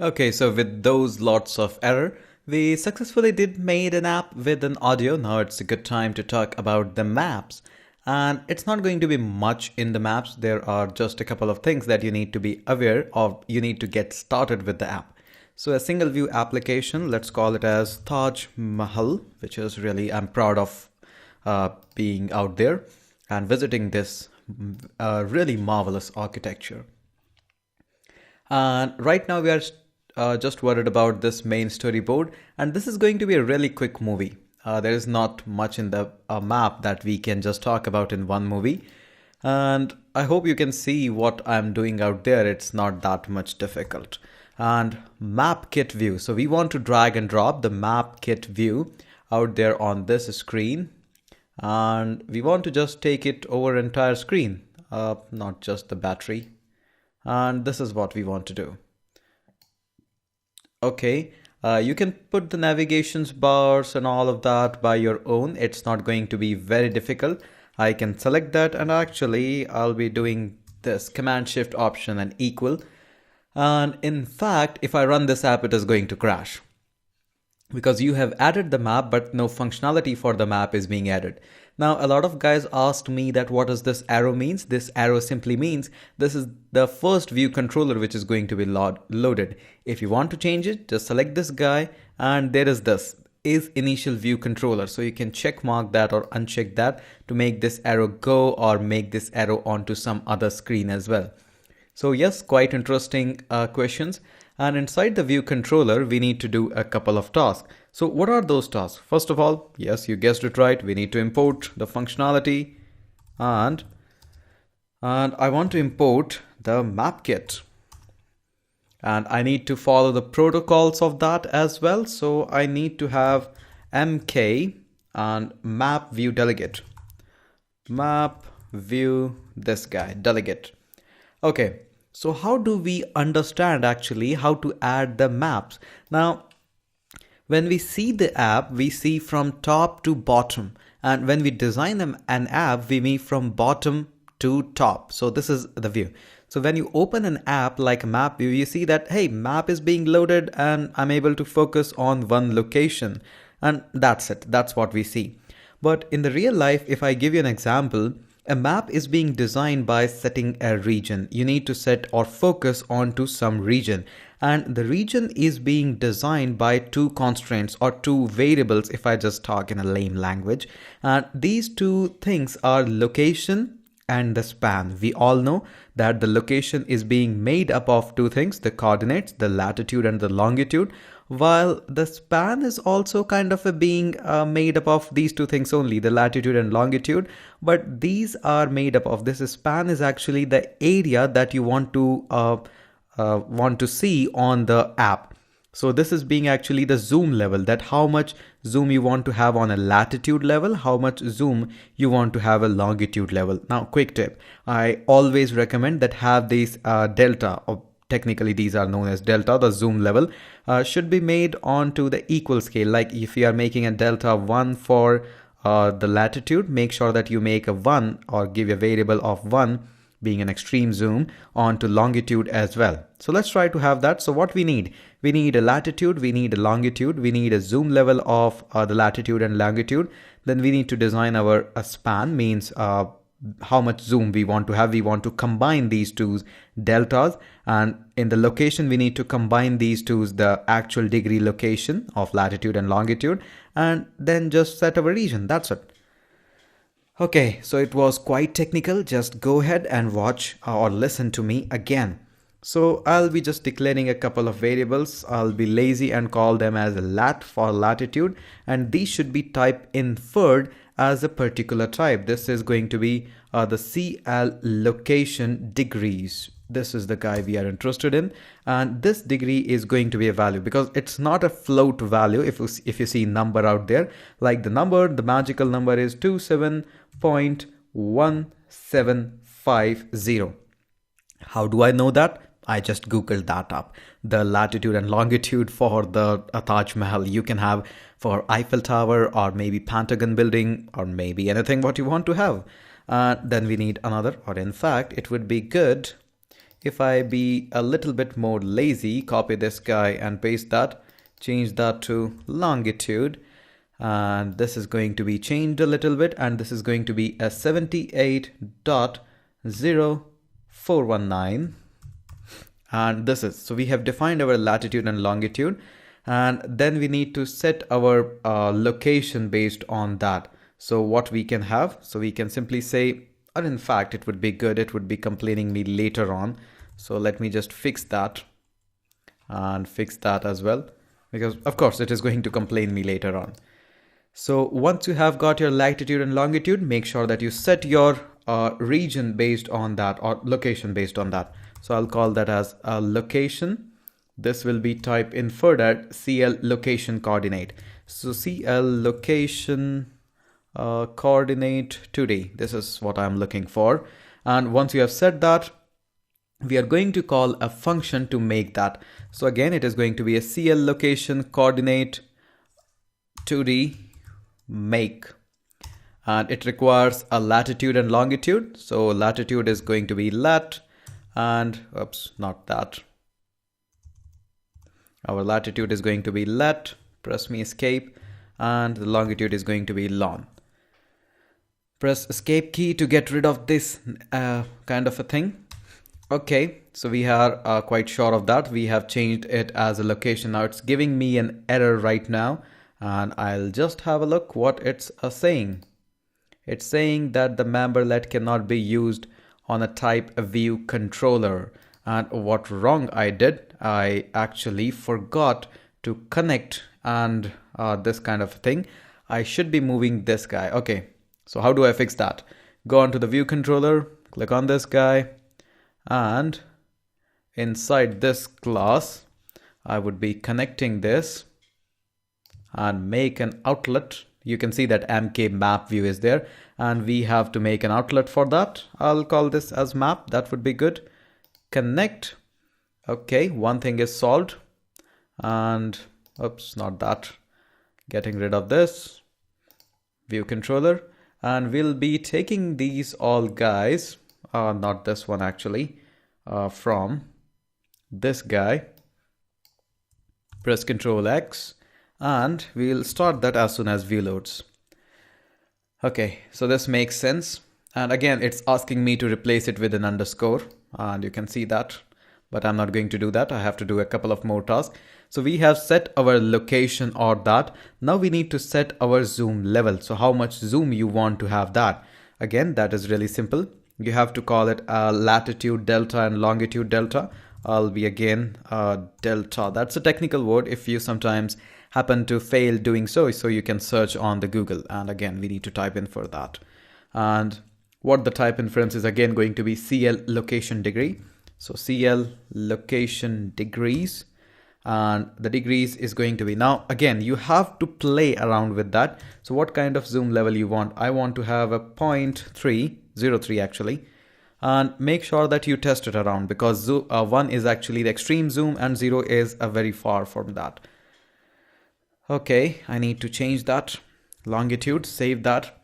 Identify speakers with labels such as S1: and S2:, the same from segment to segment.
S1: Okay, so with those lots of error, we successfully did made an app with an audio. Now it's a good time to talk about the maps. And it's not going to be much in the maps. There are just a couple of things that you need to be aware of. You need to get started with the app. So a single view application, let's call it as Taj Mahal, which is really, I'm proud of being out there and visiting this really marvelous architecture. And right now we are just worried about this main storyboard, and this is going to be a really quick movie. There is not much in the map that we can just talk about in one movie. And I hope you can see what I'm doing out there. It's not that much difficult. And map kit view. So we want to drag and drop the map kit view out there on this screen. And we want to just take it over entire screen, not just the battery. And this is what we want to do. Okay, you can put the navigations bars and all of that by your own. It's not going to be very difficult. I can select that, and actually I'll be doing this Command Shift Option and equal. And in fact, if I run this app, it is going to crash because you have added the map, but no functionality for the map is being added. Now, a lot of guys asked me that what does this arrow means? This arrow simply means this is the first view controller which is going to be loaded. If you want to change it, just select this guy, and there is this is initial view controller. So you can check mark that or uncheck that to make this arrow go or make this arrow onto some other screen as well. So yes, quite interesting questions. And inside the view controller, we need to do a couple of tasks. So what are those tasks? First of all, yes, you guessed it right. We need to import the functionality, and I want to import the map kit. And I need to follow the protocols of that as well. So I need to have MK and map view delegate. Map view this guy, delegate. Okay, so how do we understand actually how to add the maps? Now, when we see the app, we see from top to bottom. And when we design an app, we move from bottom to top. So this is the view. So when you open an app like a map view, you see that, hey, map is being loaded and I'm able to focus on one location. And that's it. That's what we see. But in the real life, if I give you an example, a map is being designed by setting a region. You need to set or focus onto some region. And the region is being designed by two constraints or two variables, if I just talk in a lame language. And these two things are location and the span. We all know that the location is being made up of two things, the coordinates, the latitude and the longitude, while the span is also kind of being made up of these two things only, the latitude and longitude. But these are made up of, this span is actually the area that you want to see on the app. So this is being actually the zoom level, that how much zoom you want to have on a latitude level, how much zoom you want to have a longitude level. Now, quick tip, I always recommend that have these delta, or technically these are known as delta, the zoom level should be made onto the equal scale. Like if you are making a delta 1 for the latitude, make sure that you make a 1 or give a variable of 1 being an extreme zoom onto longitude as well. So let's try to have that. So what we need a latitude, we need a longitude, we need a zoom level of the latitude and longitude. Then we need to design our span, means how much zoom we want to have. We want to combine these two deltas, and in the location we need to combine these two, the actual degree location of latitude and longitude, and then just set our region. That's it. Okay, so it was quite technical. Just go ahead and watch or listen to me again. So I'll be just declaring a couple of variables. I'll be lazy and call them as lat for latitude, and these should be type inferred as a particular type. This is going to be the CL location degrees. This is the guy we are interested in, and this degree is going to be a value because it's not a float value. If you see number out there, like the number, the magical number is 27.1750. How do I know that? I just googled that up. The latitude and longitude for the Taj Mahal you can have for Eiffel Tower or maybe Pentagon building or maybe anything what you want to have. Then we need another, or in fact it would be good if I be a little bit more lazy, copy this guy and paste that, change that to longitude, and this is going to be changed a little bit, and this is going to be a 78.0419. And this is, so we have defined our latitude and longitude, and then we need to set our location based on that. So what we can have, so we can simply say, or in fact it would be good, it would be complaining me later on, so let me just fix that and fix that as well, because of course it is going to complain me later on. So once you have got your latitude and longitude, make sure that you set your region based on that, or location based on that. So I'll call that as a location. This will be type inferred at CL location coordinate. So CL location coordinate 2D. This is what I'm looking for. And once you have set that, we are going to call a function to make that. So again, it is going to be a CL location coordinate 2D make, and it requires a latitude and longitude. So latitude is going to be lat, and oops, not that. Our latitude is going to be lat, press me escape, and the longitude is going to be lon. Press escape key to get rid of this kind of a thing. Okay, so we are quite sure of that. We have changed it as a location. Now it's giving me an error right now, and I'll just have a look what it's saying. It's saying that the memberlet cannot be used on a type view controller. And what wrong I did, I actually forgot to connect and this kind of thing. I should be moving this guy. Okay, so how do I fix that? Go on to the view controller, click on this guy, and inside this class, I would be connecting this and make an outlet. You can see that MK map view is there, and we have to make an outlet for that. I'll call this as map. That would be good. Connect. Okay, one thing is solved. And oops, not that. Getting rid of this view controller, and we'll be taking these all guys, not this one actually, from this guy. Press Ctrl X, and we'll start that as soon as view loads. Okay, so this makes sense. And again, it's asking me to replace it with an underscore, and you can see that, but I'm not going to do that. I have to do a couple of more tasks. So we have set our location or that. Now we need to set our zoom level. So how much zoom you want to have that? Again, that is really simple. You have to call it latitude delta and longitude delta. I'll be again delta. That's a technical word. If you sometimes happen to fail doing so, you can search on the Google, and again we need to type in for that. And what the type inference is again going to be CL location degree. So CL location degrees, and the degrees is going to be, now again you have to play around with that. So what kind of zoom level you want? I want to have a 0.303 actually, and make sure that you test it around, because 1 is actually the extreme zoom and 0 is very far from that. Okay, I need to change that longitude, save that.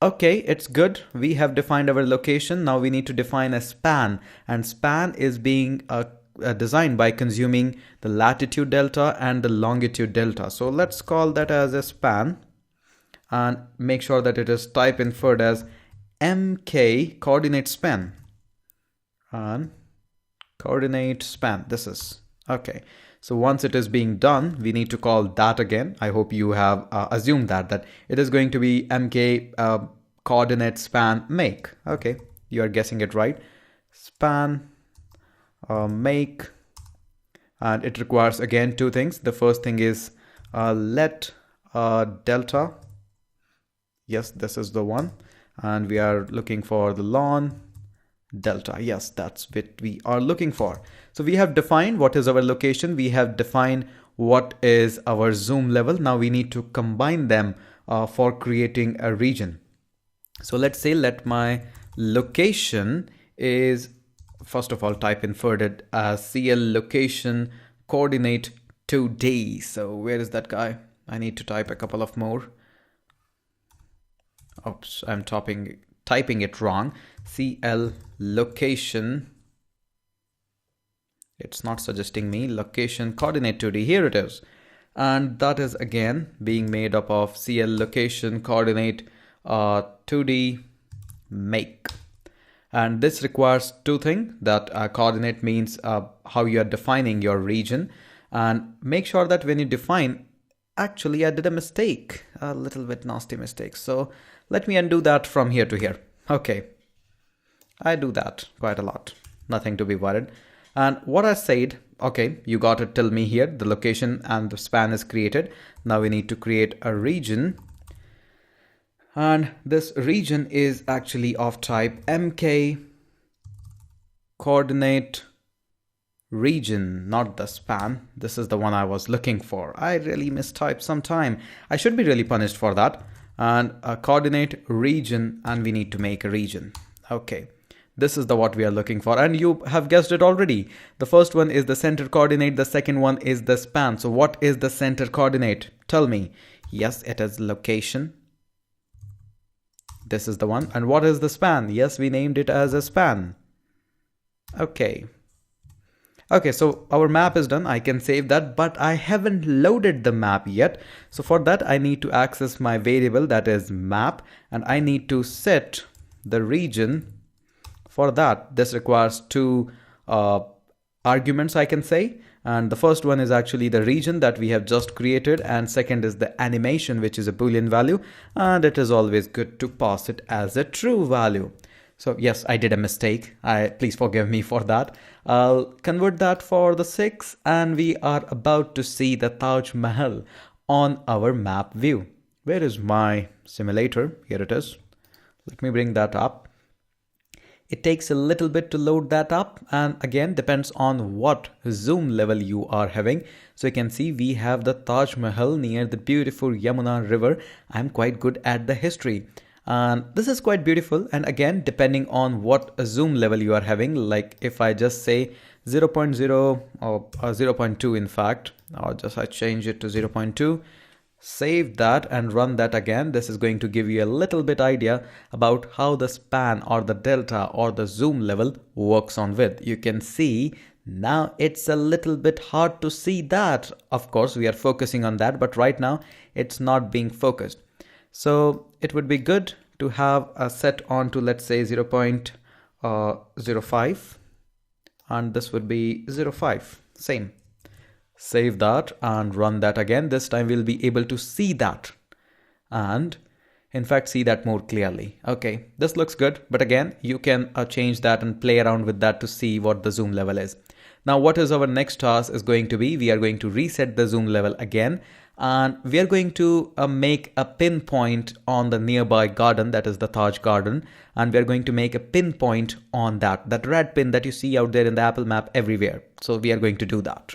S1: Okay, it's good. We have defined our location. Now we need to define a span, and span is being designed by consuming the latitude delta and the longitude delta. So let's call that as a span, and make sure that it is type inferred as MK coordinate span, and coordinate span. This is okay. So once it is being done, we need to call that again. I hope you have assumed that it is going to be MK coordinate span make. Okay, you are guessing it right. Span make, and it requires again two things. The first thing is let delta. Yes, this is the one, and we are looking for the lon delta. Yes, that's what we are looking for. So we have defined what is our location. We have defined what is our zoom level. Now we need to combine them for creating a region. So let's say let my location is, first of all, type inferred as CL location coordinate 2D. So where is that guy? I need to type a couple of more. Oops, I'm typing it wrong. CL location It's not suggesting me location coordinate 2D. Here it is. And that is again being made up of CL location coordinate 2D make. And this requires two things. That coordinate means how you are defining your region. And make sure that when you define, actually I did a mistake, a little bit nasty mistake. So let me undo that from here to here. Okay, I do that quite a lot. Nothing to be worried. And what I said, okay, you got it till me here. The location and the span is created. Now we need to create a region. And this region is actually of type MK coordinate region, not the span. This is the one I was looking for. I really mistyped sometime. I should be really punished for that. And a coordinate region, and we need to make a region. Okay. This is the what we are looking for, and you have guessed it already. The first one is the center coordinate, the second one is the span. So what is the center coordinate? Tell me. Yes, it is location. This is the one. And what is the span? Yes, we named it as a span. Okay. Okay, so our map is done. I can save that, but I haven't loaded the map yet. So for that, I need to access my variable, that is map, and I need to set the region. For that, this requires two arguments, I can say. And the first one is actually the region that we have just created. And second is the animation, which is a Boolean value. And it is always good to pass it as a true value. So yes, I did a mistake. Please forgive me for that. I'll convert that for the 6. And we are about to see the Taj Mahal on our map view. Where is my simulator? Here it is. Let me bring that up. It takes a little bit to load that up, and again depends on what zoom level you are having. So you can see we have the Taj Mahal near the beautiful Yamuna river. I'm quite good at the history, and this is quite beautiful. And again, depending on what zoom level you are having, like if I just say 0.0 or 0.2 in fact, or just I change it to 0.2, save that and run that again. This is going to give you a little bit idea about how the span or the delta or the zoom level works on with. You can see now it's a little bit hard to see that. Of course, we are focusing on that, but right now it's not being focused. So it would be good to have a set on to, let's say 0.05, and this would be 0.5, same. Save that and run that again. This time we'll be able to see that and in fact see that more clearly. Okay, this looks good, but again you can change that and play around with that to see what the zoom level is. Now what is our next task is going to be, we are going to reset the zoom level again, and we are going to make a pinpoint on the nearby garden, that is the Taj garden, and we are going to make a pinpoint on that red pin that you see out there in the Apple map everywhere. So we are going to do that.